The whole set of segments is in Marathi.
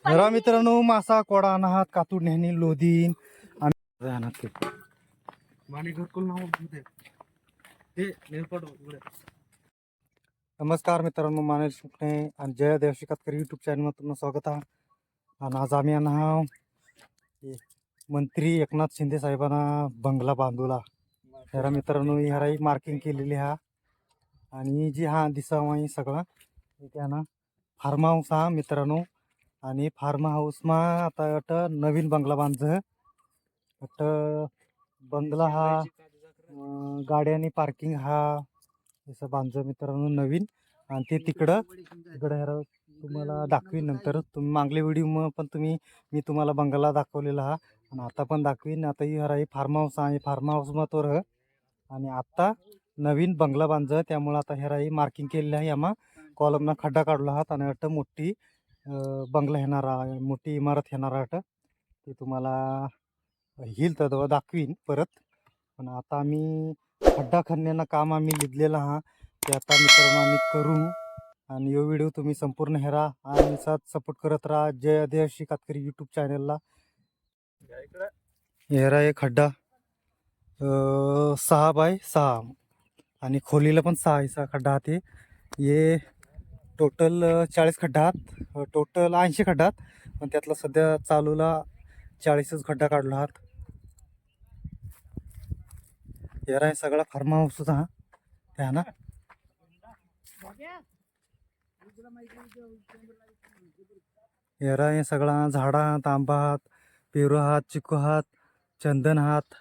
जरा मित्रांनो मासा कोडा अनाहात कातूड नेहनी लोधीन आणि राहणार ते माने घरकुल नाव होते ते नेलपट उघडे. नमस्कार मित्रांनो, माने सुपणे आणि जय देवशी कातकरी यूट्यूब चॅनलवर तुमचं स्वागत आहे. आणि आज आम्ही आहो मंत्री एकनाथ शिंदे साहेबांना बंगला बांधूला ह्यारा मित्रांनो ह्यारा मार्किंग केलेली हा आणि जी हा दिसावाई सगळा त्यांना फार्म हाऊस हा मित्रांनो. आणि फार्म हाऊसमा आता अट नवीन बंगला बांधचं अट बंगला हा गाड्यानी पार्किंग हा असं बांधचं मित्रांनो नवीन. आणि ते तिकडं ह्याला तुम्हाला दाखवीन नंतर. तुम्ही मागले व्हिडिओ पण मी तुम्हाला बंगला दाखवलेला हा आणि आता पण दाखवीन. आता ही फार्म हाऊस आहे, फार्म हाऊसमा तो रह आणि आता नवीन बंगला बांधचं त्यामुळं आता ह्याला मार्किंग केलेलं आहे. यामा कॉलमना खड्डा काढला आहात आणि अट मोठी बंगला येणारा मोठी इमारत येणार अट ती तुम्हाला हिल तर दाखवीन परत. पण आता आम्ही खड्डा खणण्यानं काम आम्ही लिहिलेलं हा ते आता मित्रांनो आम्ही करू. आणि यो व्हिडिओ तुम्ही संपूर्ण हेरा आणि साथ सपोर्ट करत राहा जय देवशी कातकरी यूट्यूब चॅनलला. हेरा एक खड्डा 6 बाय 6 आणि खोलीला पण 6 खड्डा ते ये टोटल 40 खड्डा आहात, टोटल 80 खड्डा आहात पण त्यातला सध्या चालूला 40च खड्डा काढला आहात. हेरा आहे सगळा फार्म हाऊस हा त्या ना. हेरा हे सगळा झाडा हात, आंबा हात, पेरू हात, चिकू हात, चंदन हात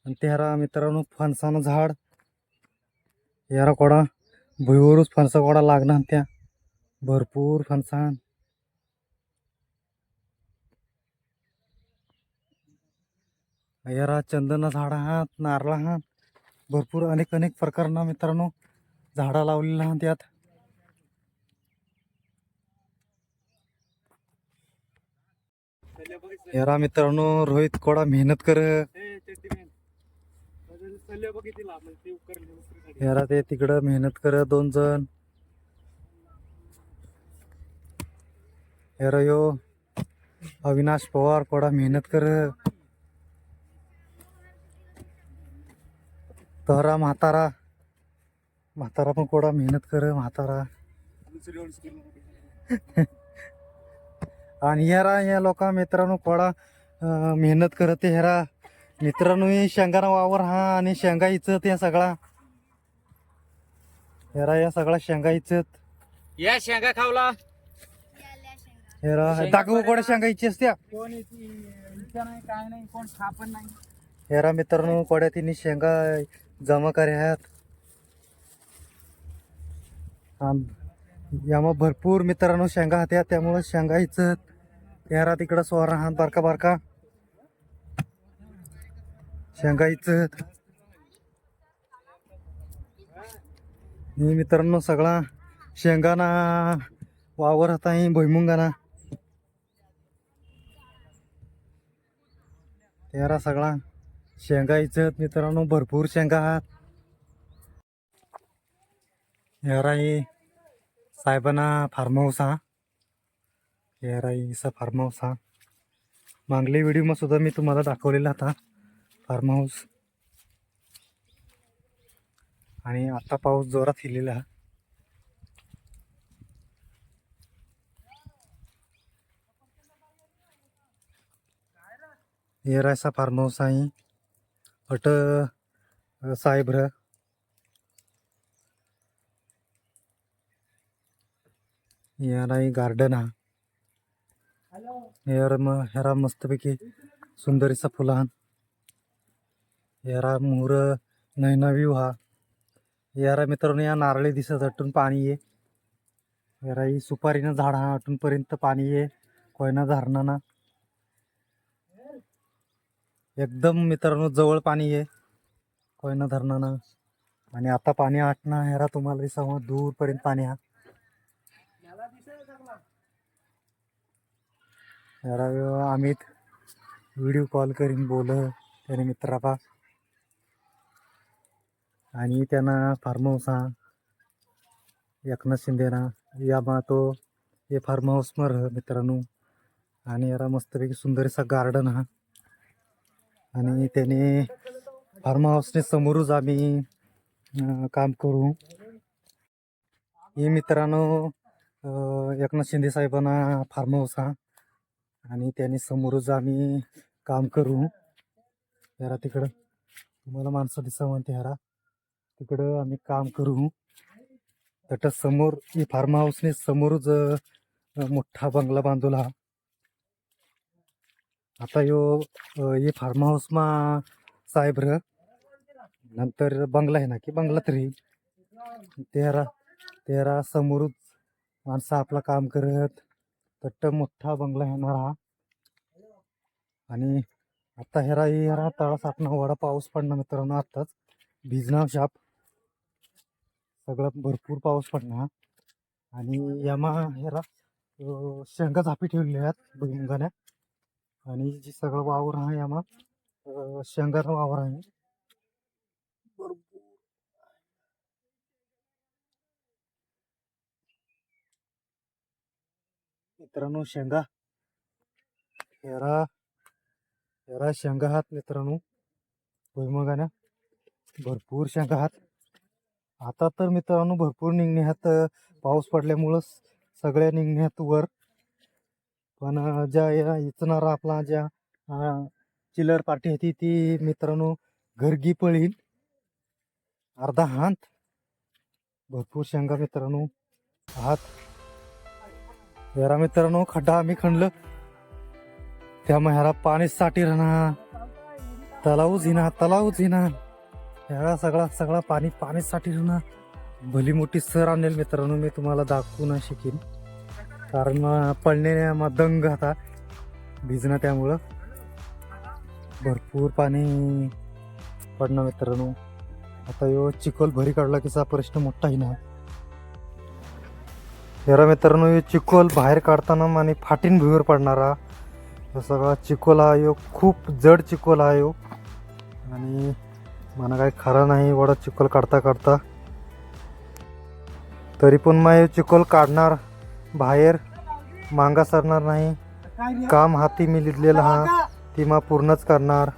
आणि तेरा मित्रांनो फणसानं झाड. हेरा कोडा भुईवरूच फणसा कोडा लागणार त्या भरपूर फणसान. हेरा चंदन झाड आहात, नारळ आहात, भरपूर अनेक प्रकारना मित्रांनो झाडा लावलेला आहात त्यात. हेरा मित्रांनो रोहित कोडा मेहनत कर. हेरा ते तिकडं मेहनत कर 2 जण. हेरा यो अविनाश पवार कोडा मेहनत कर. तहरा म्हातारा पण कोडा मेहनत कर म्हातारा. आणि या लोक मित्रांनो कोडा मेहनत करते. हेरा मित्रांनो शेंगाना वावर हा आणि शेंगा इचत या सगळा. हेरा या सगळा शेंगा इचत या शेंगा खावला. हेरा दाखवू कोडा शेंगा इची असत्या. कोण नाही काय नाही, कोण खा पण नाही. हेरा मित्रांनो कोड्या तिने शेंगा जमा કર્યા यामा भरपूर मित्रांनो शेंगा हात्या त्यामुळे शेंगा इचत. हेरा तिकडं सोरा हात बारका बारका शेंगा इचत. मी मित्रांनो सगळा शेंगाना वावर होता ही भुईमुंगाना. तेरा सगळा शेंगा इचत मित्रांनो भरपूर शेंगा आहात. हेरा ही साहेबांना फार्म हाऊस हा. हेरा ही फार्म हाऊस हा मागले व्हिडिओ सुद्धा मी तुम्हाला दाखवलेला होता फार्म हाऊस. आणि आता पाऊस जोरात हिलेला हा. हेरा असा फार्म हाऊस आहे अट साहेबर. याला गार्डन हा. हेरा मस्तपैकी सुंदरीचा फुलान. हेरा मोहर नैना व्ह्यू हा. यारा मित्रांनो या नारळी दिसत अटून पाणी ये. यारा ही सुपारीनं झाड हा अटून पर्यंत पाणी ये कोयना धरणाना एकदम मित्रांनो जवळ पाणी ये कोयना धरणाना. आणि आता पाणी आटना हेरा तुम्हाला दिसाव दूर पर्यंत पाणी हा. यारा अमित व्हिडिओ कॉल करीन बोल त्याने मित्रापा आणि त्यांना फार्म हाऊस हा एकनाथ शिंदेना या तो हे फार्म हाऊस मर मित्रांनो. आणि याला मस्तपैकी सुंदर असा गार्डन हा. आणि त्याने फार्म हाऊसने समोरच आम्ही काम करू. हे मित्रांनो एकनाथ शिंदे साहेबांना फार्म हाऊस हा. आणि त्याने समोरच आम्ही काम करू. यारा तिकडं तुम्हाला माणसं दिसा म्हणते यारा तिकडं आम्ही काम करू. त्याच्या समोर ही फार्म हाऊसने समोरच मोठा बंगला बांधला. आता ये फार्म हाऊस मा साहेब नंतर बंगला आहे ना की बंगला तरी तेरा तेरा समोरच माणसं आपलं काम करत तट्ट मोठा बंगला येणार हा. आणि आता हेरा तळा सापना वडा पाऊस पडणार मित्रांनो. आताच भिजणार शाप सगळं भरपूर पाऊस पडणार. आणि यामा हेरा शेंगा झापी ठेवलेल्या आहेत भुईमुगाने. आणि जी सगळं वावर आहे यामा शेंगाचा वावर आहे. मित्रांनो शेंगा हेरा शेंगा हात मित्रांनो भुईमुगाने भरपूर शेंगा हात. आता तर मित्रांनो भरपूर निघण्यात पाऊस पडल्यामुळं सगळ्या निघण्यात वर. पण ज्या इचणारा आपला ज्या चिल्लर पार्टी होती ती मित्रांनो घरगी पळील अर्धा हात. भरपूर शेंगा मित्रांनो हात. यारा मित्रांनो खड्डा आम्ही खणलं त्यामुळे ह्याला पाणी साठी राहणार. तलावच येणार ह्याला सगळा पाणी साठी राहणार. भली मोठी सर आणेल मित्रांनो. मी तुम्हाला दाखवू नाही शिकेन कारण पडणे दंग आता भिजणं त्यामुळं भरपूर पाणी पडणं मित्रांनो. आता यो चिखल भरी काढला कीचा प्रश्न मोठा आहे ना. यारा मित्रांनो हे चिखल बाहेर काढताना आणि फाटीन भुईवर पडणारा सगळा चिखल हा यो खूप जड चिखल आहे यो. आणि मला काही खरं नाही वडा चिखल काढता तरी पण मग चिखल काढणार बाहेर मांगा सरणार नाही. काम हाती मी लिहिलेला हा ती मग पूर्णच करणार.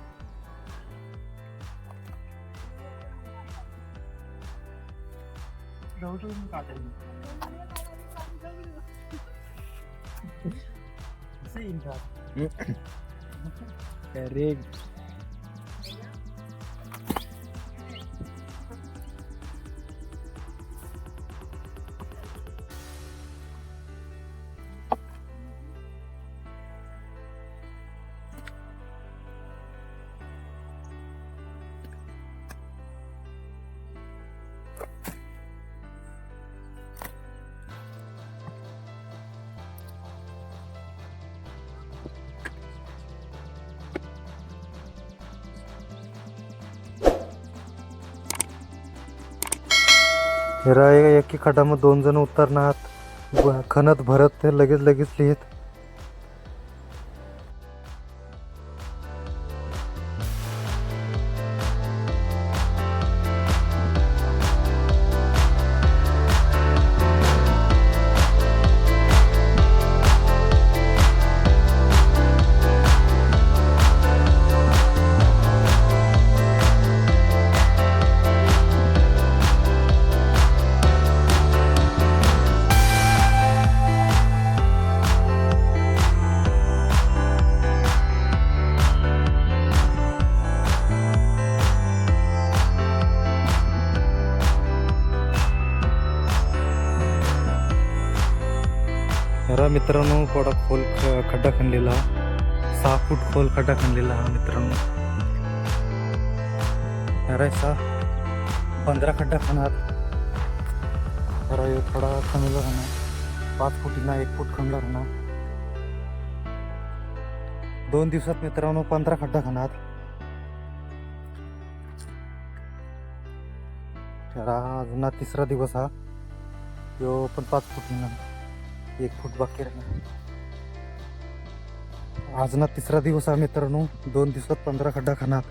अरे हेरा एकी खड्डामध्ये 2 जण उतरणार खणत भरत ते लगेच लिहित. हेरा मित्रांनो थोडा खोल खड्डा खणलेला 6 फूट खोल खड्डा खणलेला हा मित्रांनो. हेरा 15 खड्डा खणार. हेरा थोडा खणला राहणार 5 फुटीना 1 फूट खणला राहणार. 2 दिवसात मित्रांनो 15 खड्डा खणार. हेरा अजून 3रा दिवस हा यो पण 5 फूट 1 फूट बाकी राहणार. आज ना 3रा दिवस आहे मित्रांनो. 2 दिवसात 15 खड्डा खाणार.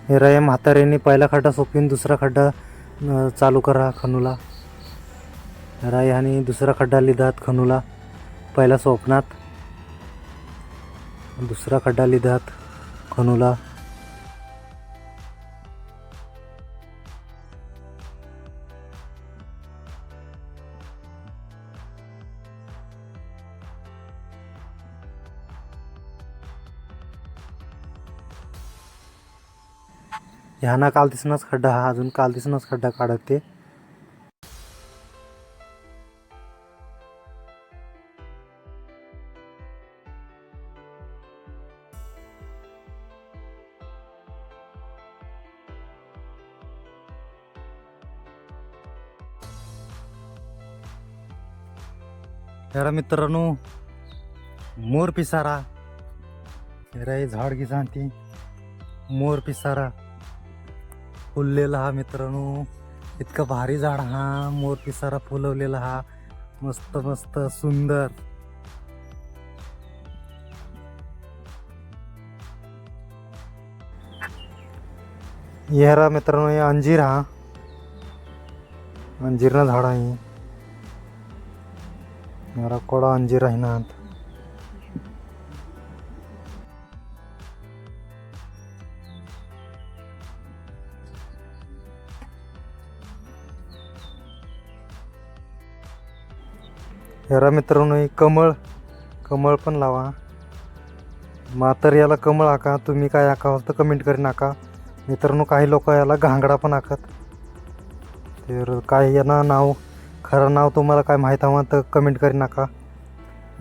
हे रा या म्हाताऱ्याने पहिला खड्डा सोपीन दुसरा खड्डा चालू करा खणूला. रा ह्याने दुसरा खड्डा लिहितात खणूला पहिला स्वप्नात, दुसरा खड्डा लिहितात खणूला. ह्याना काल दिसनाच खड्डा हा अजून काल दिसनाच खड्डा काढत ते. जरा मित्रांनो मोर पिसारा हे झाड की सांगते मोर पिसारा फुललेला हा मित्रांनो. इतका भारी झाड हा मोर पिसारा फुलवलेला हा मस्त मस्त सुंदर. येरा मित्रांनो हे अंजीर हा अंजीरना झाड आहे. मेरा कोडा अंजीर आहे ना. यारा मित्रांनो कमळ कमळ पण लावा. मातर याला कमळ आका तुम्ही काय आका तर कमेंट करी नाका मित्रांनो. काही लोक याला घांगडा पण आखत. तर काय यांना नाव खरं नाव तुम्हाला काय माहीत हवं तर कमेंट करी नाका.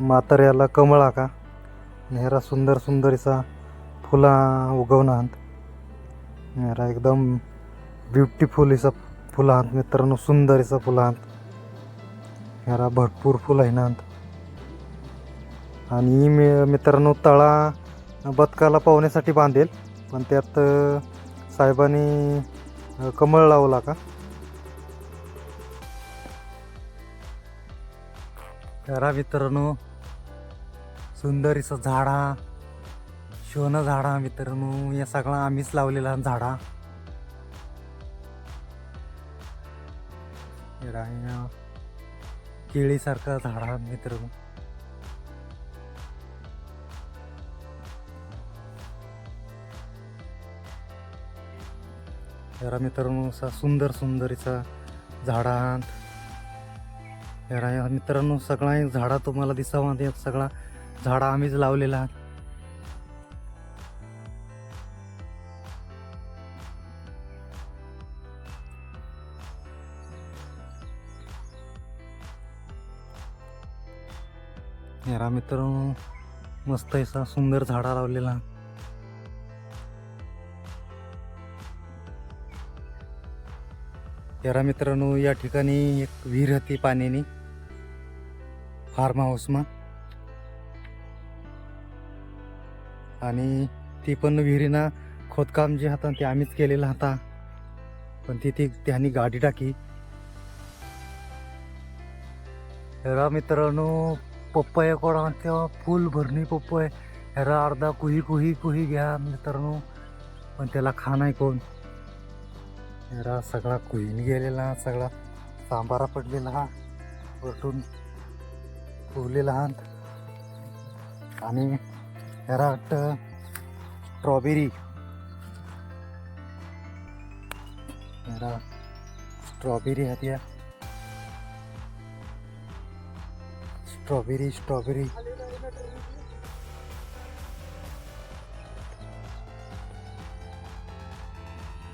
मातर याला कमळ आका. नेहरा सुंदर सुंदर असा फुला उगवणार. नेहरा एकदम ब्युटिफुल असा फुला मित्रांनो सुंदर असा फुला. ह्याला भरपूर फुलं आहे ना. आणि मित्रांनो तळा बदकाला पावण्यासाठी बांधेल पण त्यात साहेबांनी कमळ लावला का. ह्याला मित्रांनो सुंदर असं झाडा शोनं झाडा मित्रांनो. या सगळा आम्हीच लावलेला झाडा. केळीसारखा झाडा मित्रांनो. यारा मित्रांनो असा सुंदर सुंदर असा झाडा. यारा मित्रांनो सगळा एक झाडा तुम्हाला दिसावा ते सगळा झाडा आम्हीच लावलेला. यारा मित्रांनो मस्त असा सुंदर झाडा लावलेला. यारा मित्रांनो या ठिकाणी एक विहीर होती पाण्यानी फार्म हाऊसमा. आणि ती पण विहिरीना खोदकाम जे होतं ते आम्हीच केलेलं होता. पण तिथे त्यांनी गाडी टाकी. यारा मित्रांनो पप्पाया कोणा तेव्हा फुल भरणी पप्पाय. ह्याला अर्धा कुही कुही कुही घ्या मित्रांनो पण त्याला खा नाही कोण. ह्याला सगळा कुहीन गेलेला सगळा सांबारा पडलेला हा वरतून फुगलेला हा. आणि ह्याला वाटतं स्ट्रॉबेरी ह्याला स्ट्रॉबेरी हाती स्ट्रॉबेरी स्ट्रॉबेरी.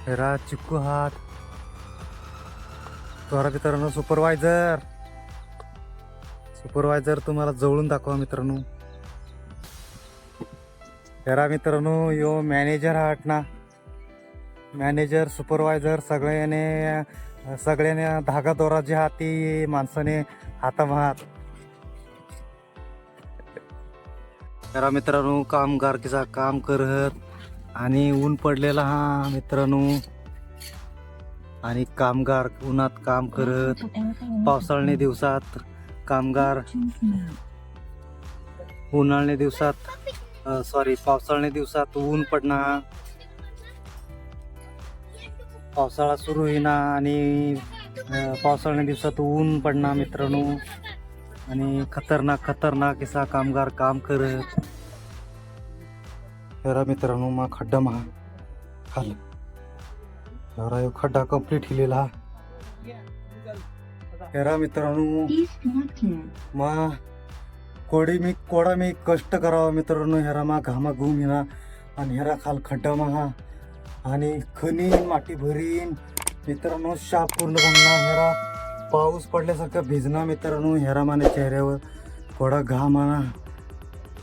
हेरा चिक्कू हात त्वरा मित्रांनो. सुपरवायझर तुम्हाला जवळून दाखवा मित्रांनो. हेरा मित्रांनो यो मॅनेजर हाट ना. मॅनेजर सुपरवायझर सगळ्याने धागा दोरा जे हात ती माणसाने हातामात. हेरा मित्रांनो कामगारकीचा काम करत आणि ऊन पडलेला हा मित्रांनो. आणि कामगार उन्हात काम करत. पावसाळ्या दिवसात कामगार पावसाळ्या दिवसात ऊन पडणार. पावसाळा सुरू होईना आणि पावसाळ्या दिवसात ऊन पडणार मित्रांनो आणि खतरनाक खतरनाक असा कामगार काम करत हेरा मित्रांनो मग खड्डा महा खाली हेरा ह्यो खड्डा कंप्लीट केलेला हेरा मित्रांनो मग कोडा मी कष्ट करावा मित्रांनो हेरा मा घामा घुम हिना आणि हेरा खाल खड्डा महा आणि खनी माती भरीन मित्रांनो शाप पूर्ण बनणार हेरा पाऊस पडल्यासारखं भिजना मित्रांनो हेरा माने चेहऱ्यावर कोडा घाम आणा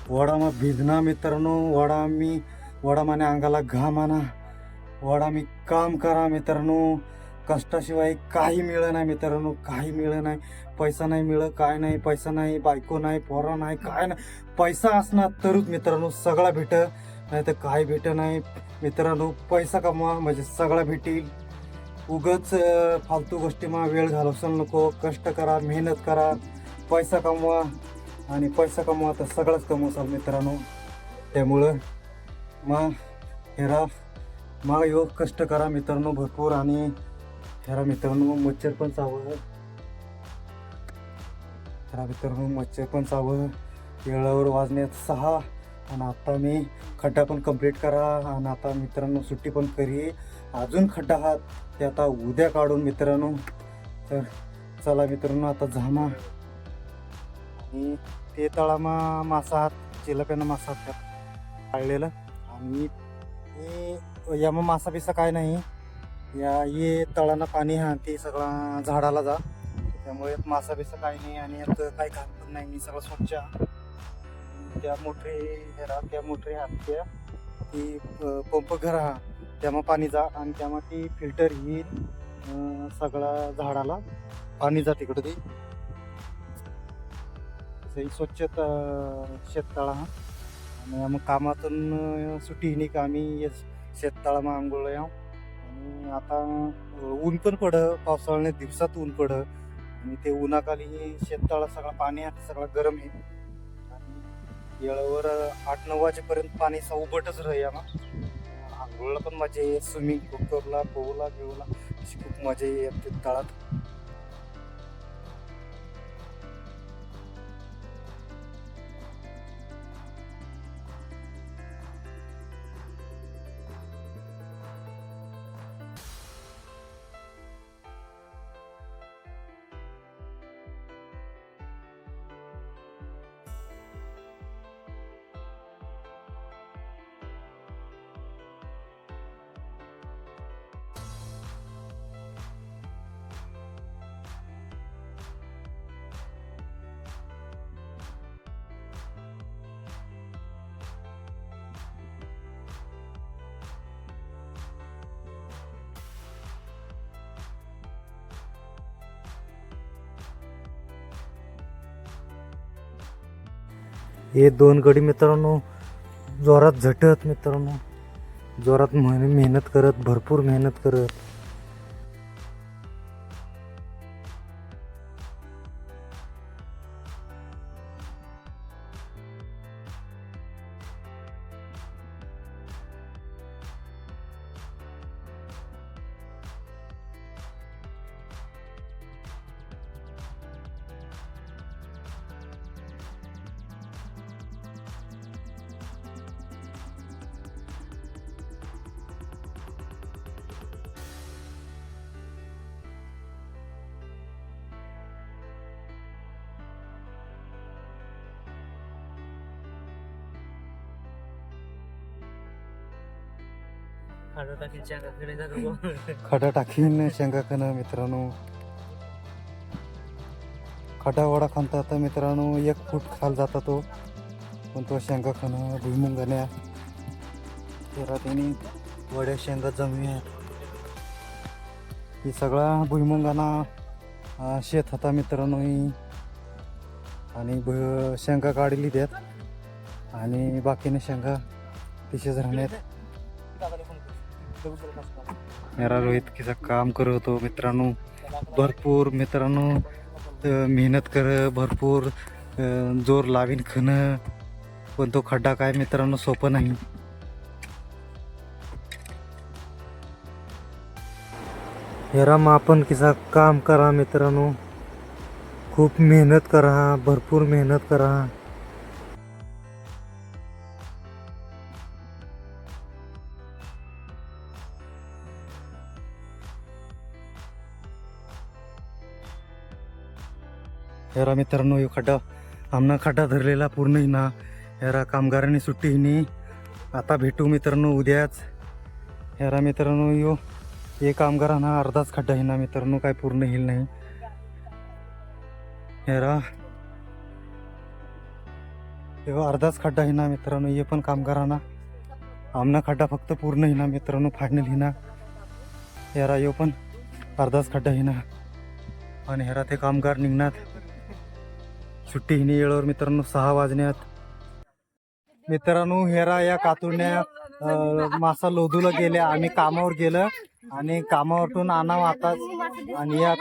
वडा मग भिजना मित्रांनो वडा माने अंगाला घाम आणा वडा मी काम करा मित्रांनो कष्टाशिवाय काही मिळत नाही मित्रांनो काही मिळत नाही पैसा नाही मिळत काय नाही पैसा नाही बायको नाही पोरा नाही काय नाही पैसा असणार तरच मित्रांनो सगळा भेट नाही तर काय भेट नाही मित्रांनो पैसा कमवा म्हणजे सगळा भेटील उगच फालतू गोष्टीमा वेळ घालवसाल नको कष्ट करा मेहनत करा पैसा कमवा आणि पैसा कमवा तर सगळंच कमवसाल मित्रांनो त्यामुळं मग हेरा मग योग कष्ट करा मित्रांनो भरपूर आणि हेरा मित्रांनो मच्छर पण चावं हेरा मित्रांनो मच्छर पण चावं वेळावर वाजण्यात 6 आणि आता मी खड्डा पण कंप्लीट करा आणि आता मित्रांनो सुट्टी पण करी अजून खड्डा आहात ते आता उद्या काढून मित्रांनो तर चला मित्रांनो आता झामा आणि ते तळामा मासा हात चिलप्यानं मासा हात त्यात पाळलेलं आणि यामा मासा बिसा काय नाही ये तळानं पाणी हा ते सगळं झाडाला जा त्यामुळे मासा बिसा काही नाही आणि यात काही घाण पण नाही सगळं स्वच्छ त्या मोठे हेरा त्या मोठे हात त्या ती पंप घर हा त्यामुळे पाणी जा आणि त्यामुळे ती फिल्टर येईल सगळा झाडाला पाणी जा तिकडं ती स्वच्छ शेततळा हा आणि मग कामातून सुट्टी नाही का आम्ही शेततळामा आंघोळ याव आणि आता ऊन पण पड पावसाळ्यात दिवसात ऊन पड आणि ते उन्हाखाली शेततळा सगळं पाणी आहे सगळं गरम आहे आणि येळावर 8-9 वाजेपर्यंत पाणी उबटच राही मग आंघोळला पण मजा आहे स्विमिंग पूलला पोहला बिवला अशी खूप मजा येते तळात हे 2 गडी मित्रांनो जोरात झटत मित्रांनो जोरात मेहनत करत भरपूर मेहनत करत खडा टाकीन शेंगा खाणं मित्रांनो खडा वडा खाणता आता मित्रांनो 1 फूट खाल जाता तो पण तो शेंगा खाणं भुईमुंगाण्या तेरा त्यांनी वड्या शेंगा जमल्या ही सगळा भुईमुंगाना शेत होता मित्रांनो ही आणि शेंगा काढली त्यात आणि बाकीने शेंगा तिशेच राहण्यात मेरा रोहित किसा काम करत होतो मित्रांनो भरपूर मित्रांनो मेहनत कर भरपूर जोर लावीन खणं पण तो खड्डा काय मित्रांनो सोपं नाही हेरा मापन किसा काम करा मित्रांनो, खूप मेहनत करा, भरपूर मेहनत करा. हेरा मित्रांनो, यो खड्डा आमना खड्डा धरलेला पूर्ण हिना. हेरा कामगारांनी सुट्टी हिनी. आता भेटू मित्रांनो उद्याच. हेरा मित्रांनो, यो हे कामगारांना अर्धाच खड्डा हिना मित्रांनो, काय पूर्ण हिल नाही. हेरा तेव्हा अर्धाच खड्डा हिना मित्रांनो, हे पण कामगारांना. आमना खड्डा फक्त पूर्ण हिना मित्रांनो, फायनल हिना. हेरा यो पण अर्धाच खड्डा हिना. आणि हेरा ते कामगार निघणार. सुट्टी हिनी वेळेवर मित्रांनो 6 वाजण्यात. मित्रांनो, हेरा या कातुर्ण्या मासा लोदूला गेल्या. आम्ही कामावर गेलं आणि कामावरतून आणावं आता. आणि या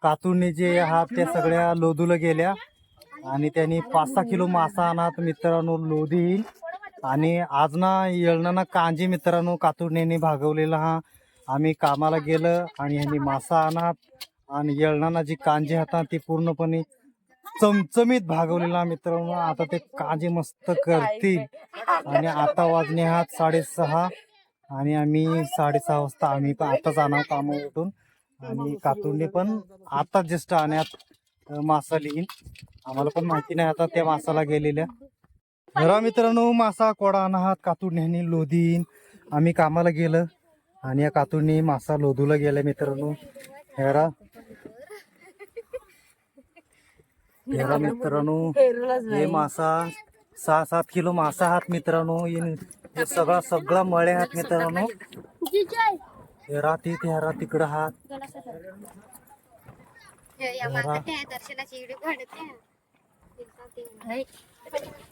कातुर्णी जे हात त्या सगळ्या लोदूला गेल्या. आणि त्यांनी 5-6 किलो मासा आणत मित्रांनो लोधी. आणि आज ना येळणाना कांजी मित्रांनो कातुर्ण्याने भागवलेला हा. आम्ही कामाला गेलं आणि ह्यांनी मासा आणत. आणि येळणाना जी कांजी होता ती पूर्णपणे चमचमीत भागवलेला मित्रांनो. आता ते कांजी मस्त करतील. आणि आता वाजणे आहात 6:30. आणि आम्ही 6:30 वाजता आम्ही पण आताच आणा कामावर उठून. आणि कातुर्णे पण आता जस्ट आणण्यात मासा लिहीन. आम्हाला पण माहिती नाही आता त्या मासाला गेलेल्या. जरा मित्रांनो, मासा कोडा आहात कातुर्ण्याने लोधीन. आम्ही कामाला गेलं आणि या कातुर्णी मासा लोधूला गेल्या मित्रांनो. हेरा मित्रांनो, हे मासा 6-7 किलो मासा आहात मित्रांनो. हे सगळा मळे आहात मित्रांनो. हेरा तिकडं आहात.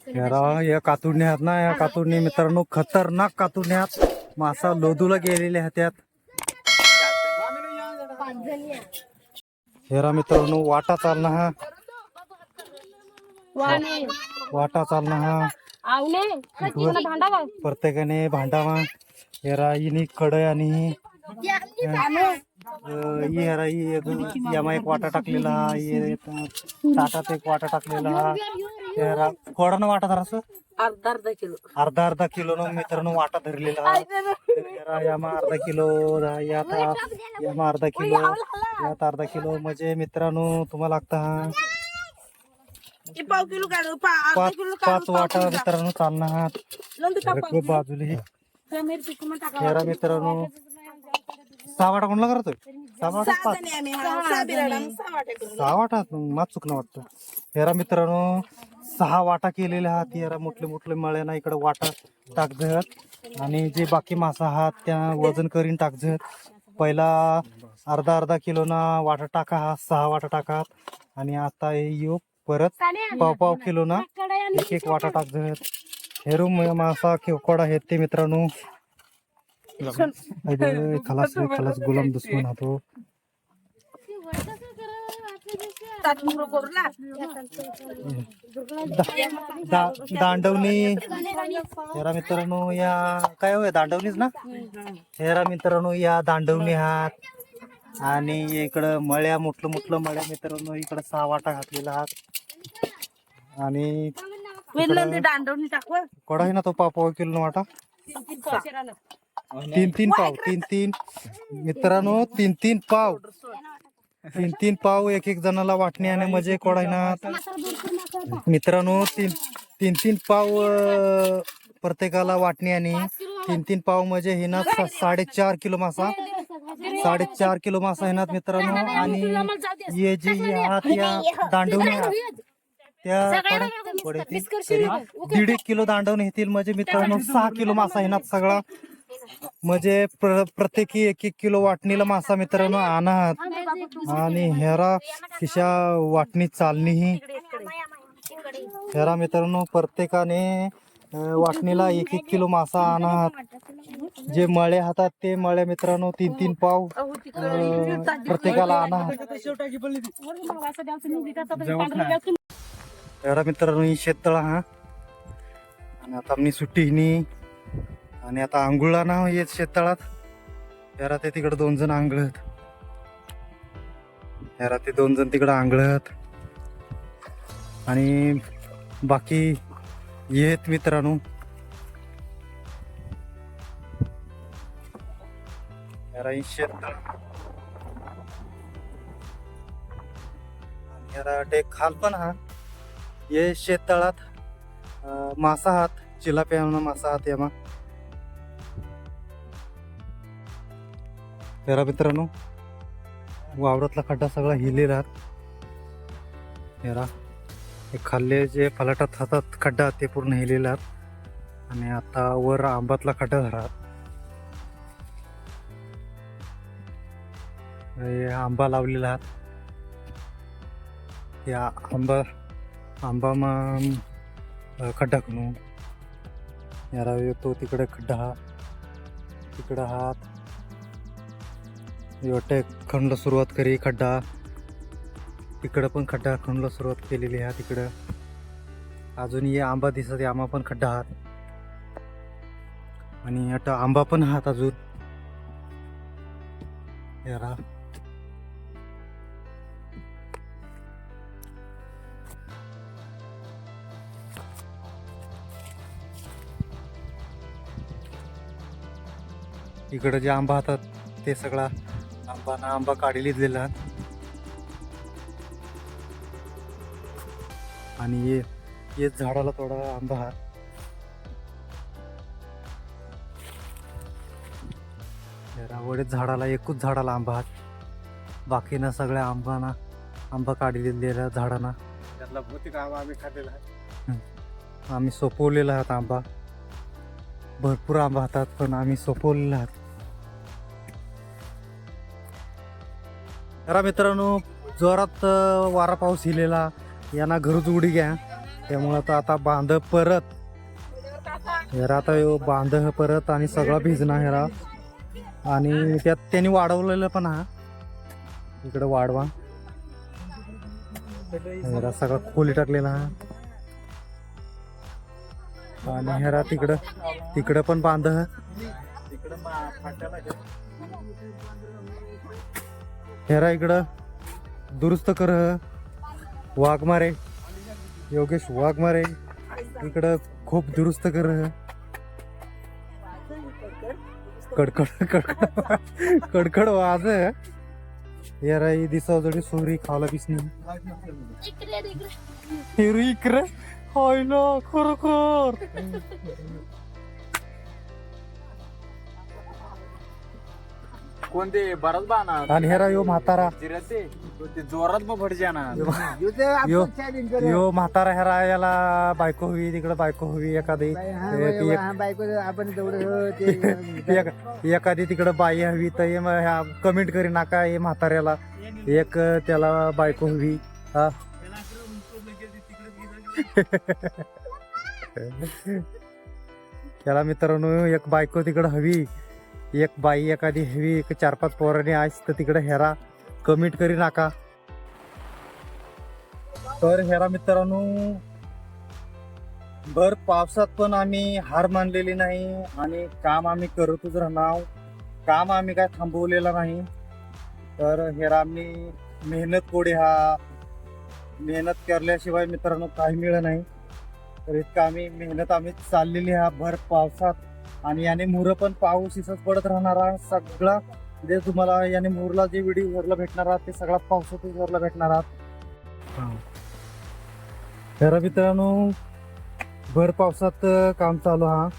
हेरा या कातुर्ण्या आहात ना, या कातुर्णी मित्रांनो खतरनाक कातुर्ण्या आहात. मासा लोधूला गेलेल्या आहेत त्यात. हेरा मित्रांनो, वाटा चालना हा. वाटा चालना हा. प्रत्येकाने भांडावा. हेरा इनी कडय आणि हेरा यामा एक वाटा टाकलेला हा. ताटात एक वाटा टाकलेला हा. हेरा कोडानं वाटा धरा असं अर्धा किलो न मित्रांनो वाटा धरलेला हा. हेरा यामा अर्धा किलो यामा अर्धा किलो यात अर्धा किलो म्हणजे मित्रांनो तुम्हाला लागता हा 5 वाटा मित्रांनो चालना आहात बाजूले. हेरा मित्रांनो 6 वाटा कोणला करतोय? 6 वाटा 6 वाटा मात चुकणं वाटतं. हेरा मित्रांनो 6 वाटा केलेल्या आहात. हेरा मोठले मळ्याना इकडे वाटा टाकजत. आणि जे बाकी मासा आहात त्या वजन करीन टाकजत. पहिला अर्धा किलो ना वाटा टाका हा. 6 वाटा टाका. आणि आता येऊ परत पाव किलो ना एक वाटा टाकजत. हेरू मासा कोडा आहेत ते मित्रांनो. खलास गुलाम दुश्मन हा तो. दांडवणी हेरा मित्रांनो या काय होय दांडवणीच ना. हेरा मित्रांनो या दांडवणी आहात. आणि इकडं मळ्या मोठलं मळ्या मित्रांनो इकडं 6 वाटा घातलेला आहात. आणि कोडा आहे ना तो पाव किलो वाटा. 3 पाव मित्रांनो 3 पाव 3 पाव एक जणाला वाटणे. आणि म्हणजे कोडा आहे ना मित्रांनो 3 पाव प्रत्येकाला वाटणे. आणि 3 पाव म्हणजे हे ना 4.5 किलो मासा. 4.5 किलो मासा आहे ना मित्रांनो. आणि हे जे आहात या दांडवणे आहात त्या 1.5 किलो दांडवणे येतील. म्हणजे मित्रांनो 6 किलो मासा आहे ना सगळा. म्हणजे प्रत्येकी 1 किलो वाटणीला मासा मित्रांनो आहात. आणि हेरा किशा वाटणी चालणी ही. हेरा मित्रांनो प्रत्येकाने वाटणीला 1 किलो मासा आहात. जे मळे हातात ते मळे मित्रांनो 3 पाव प्रत्येकाला आणा. हेरा मित्रांनो ही शेततळा हा. आणि आता आम्ही सुट्टी हिनी. आणि आता आंघोळला ना येत शेततळात. ह्या ते तिकडे 2 जण आंघळत. ह्या ते 2 जण तिकडे आंघळत आणि बाकी येत मित्रांनो. ह्या शेत टे खाल पण हा ये शेततळात मासा हात चिलापिया मासा हात यामा. तेरा मित्रांनो वावरातला खड्डा सगळा हिले राहत. तेरा हे खाल्ले जे फलाटात हातात खड्डा ते पूर्ण हिलेला राहत आणि आता वर आंबातला खड्डा राहत. हे आंबा लावलेला आहात. या आंबा मग खड्डा करू यारा येतो तिकडे खड्डा हा तिकडं हात एवढे खणला सुरुवात करी खड्डा. तिकडं पण खड्डा खणला सुरुवात केलेली आहे. तिकडं अजून ये आंबा दिसत आंबा पण खड्डा हात आणि आता आंबा पण हात अजून यारा. इकडं जे आंबा हातात ते सगळा आंबा काढी लिहिलेला आणि ये झाडाला थोडा आंबा हा. वडेच झाडाला एकूच झाडाला आंबा हात. बाकीना सगळ्या आंबा काढी लिहिलेला झाडांना. त्यातला भौतिक आंबा आम्ही खाल्लेला आहे. आम्ही सोपवलेला आहात आंबा. भरपूर आंबा हातात पण आम्ही सोपवलेला आहात. तर मित्रांनो जोरात वारा पाऊस हिलेला यांना घरच उडी घ्या. त्यामुळं तर आता बांध परत हेरा आता बांध परत आणि सगळा भिजना हेरा आणि त्यात त्यांनी वाढवलेलं पण हा इकडे वाढवा हेरा सगळा खोली टाकलेला हा आणि हेरा तिकडं पण बांध हेरा इकडं दुरुस्त कर. वाघमारे योगेश वाघमारे इकडं खूप दुरुस्त कर. कडकड कडकड कडकड वाज यारा ही दिसाव जोडी सोरी खावला पिसनी हिरू इकडे होय ना खरोखर. कोणते बराच बाणार आणि हेरा यो म्हातारा जिरते ते जोरात मग भट जाणार. यो म्हातारा हेरा याला बायको हवी तिकडे बायको हवी एखादी एखादी तिकडे बाई हवी तर कमेंट करी नाका हे म्हाताऱ्याला एक त्याला बायको हवी हा. त्याला मित्रांनो एक बायको तिकडे हवी एक बाई एखादी हवी एक 4-5 पोरांनी आज तर तिकडे हेरा कमेंट करी नाका. तर हेरा मित्रांनो भर पावसात पण आम्ही हार मानलेली नाही आणि काम आम्ही करतच राहणार. काम आम्ही काय थांबवलेलं नाही. तर हेरा आम्ही मेहनत कोडे हा मेहनत केल्याशिवाय मित्रांनो काही मिळत नाही. तर इतकं आम्ही मेहनत चाललेली हा भर पावसात आणि याने मुहूर्त पण पाऊस इसच पडत राहणारा सगळा जे तुम्हाला याने मुहूर्तला जे व्हिडिओ वरला भेटणार आहात ते सगळा पावसातच वरला भेटणार आहात. तर मित्रांनो भर पावसात काम चालू हा.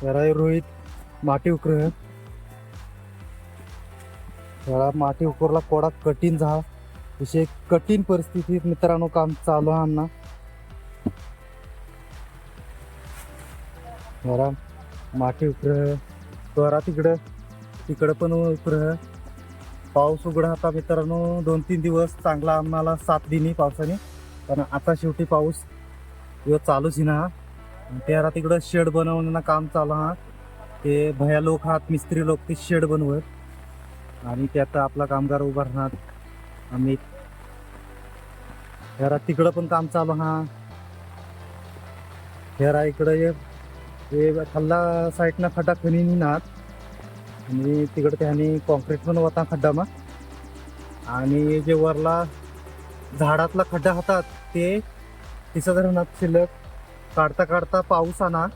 जरा रोहित माती उकर जरा माती उकरला कोडा कठीण झाला विषय कठीण परिस्थितीत मित्रांनो काम चालू हा ना. जरा माती उकर त्वरा तिकडं पण उकर. पाऊस उघडा आता मित्रांनो 2-3 दिवस चांगला आम्हाला साथ दिली पावसाने. पण आता शेवटी पाऊस चालूच आहे ना. त्याला तिकडं शेड बनवण्याचं काम चालू हा. ते भया लोक हात मिस्त्री लोक ते शेड बनवत आणि त्यात आपला कामगार उभा राहणार. आम्ही ह्यारा तिकडं पण काम चालू हा. ह्यारा इकडं हे खाल्ला साईडनं खड्डा खणी नात आणि तिकडे त्याने कॉन्क्रीट पण होता खड्डामा. आणि जे वरला झाडातला खड्डा होता ते तिसं धरणात शिल्लक काढता काढता पाऊस आला.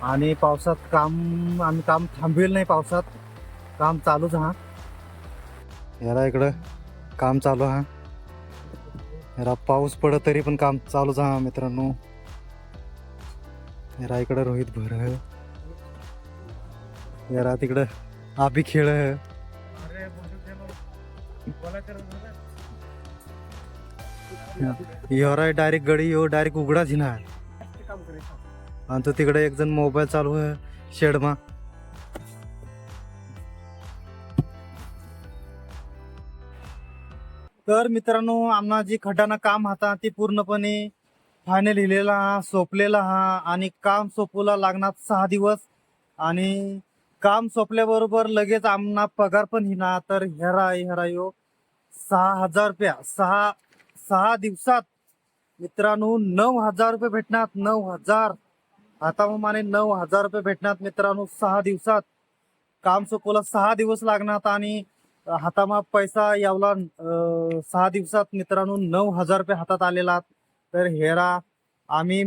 आणि पावसात आम्ही काम थांबवेल नाही, पावसात काम चालूच हा. याला इकडं काम चालू हा. याला पाऊस पडत तरी पण काम चालूच हा मित्रांनो. याला इकडं रोहित भर, याला तिकडं आबी खेळ. योरा डायरेक्ट गडी यो डायरेक्ट उघडा झिना. आणि तो तिकडे एक जण मोबाईल चालू आहे शेडमा. तर मित्रांनो आम्हाला जी खड्डाना काम होता ते पूर्णपणे फायनल लिहिलेला हा, सोपलेला हा. आणि काम सोपवला लागणार 6 दिवस. आणि काम सोपल्याबरोबर लगेच आमना पगार पण हिना. तर हेरा यो 6,000 रुपया 6 दिवसात मित्रांनो 9,000 रुपये भेटणार. 9,000 आता माने 9,000 रुपये भेटणार मित्रांनो 6 दिवसात. काम सोपवला 6 दिवस लागणार आणि हातामा पैसा यावला 6 दिवसात मित्रांनो 9,000 रुपये हातात आलेला. तर हेरा आम्ही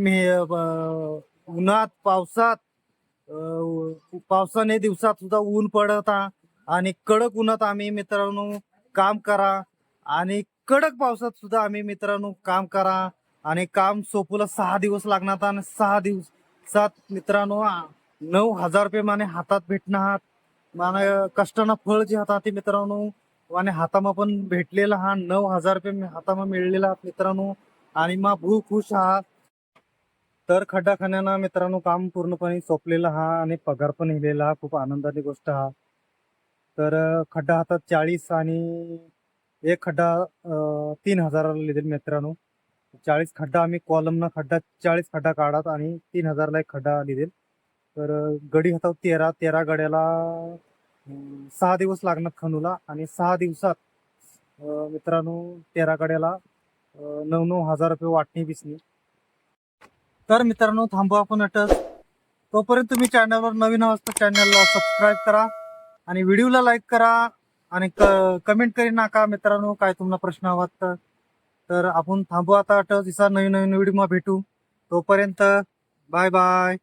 उन्हात पावसात पावसाने दिवसात सुद्धा ऊन पडता आणि कडक उन्हात आम्ही मित्रांनो काम करा. आणि कडक पावसात सुद्धा आम्ही मित्रांनो काम करा. आणि काम सोपवलं 6 दिवस लागणार आणि 6 दिवसात मित्रांनो 9,000 रुपये माने हातात भेटणार. माने कष्टानं फळ जे हातात ते मित्रांनो आणि हातामा पण भेटलेला हा 9,000 रुपये हातामा मिळलेला मित्रांनो. आणि मग खुश आहात. तर खड्डा खाण्यानं मित्रांनो काम पूर्णपणे सोपलेला हा आणि पगार पण लिहिलेला हा. खूप आनंदाची गोष्ट हा. तर खड्डा हातात 40 आणि एक खड्डा 3,000 लिहिलेला मित्रांनो. 40 खड्डा आम्ही कॉलमना खड्डा 40 खड्डा काढत आणि 3,000ला एक खड्डा लिहिलेल. तर गडी हातात 13 गड्याला 6 दिवस लागणार खणूला. आणि 6 दिवसात मित्रांनो 13 गड्याला 9,000 रुपये वाटणी बिसणी. तर मित्रांनो थांबू आपण अटक. तोपर्यंत तुम्ही चॅनलवर नवीन असता चॅनलला सबस्क्राईब करा आणि व्हिडिओला लाईक करा आणि कमेंट करी नका मित्रांनो काय तुम्हाला प्रश्न वाटतं. तर आपण थांबू आता अटक. दिसा नवीन नवीन व्हिडिओ भेटू. तोपर्यंत बाय बाय.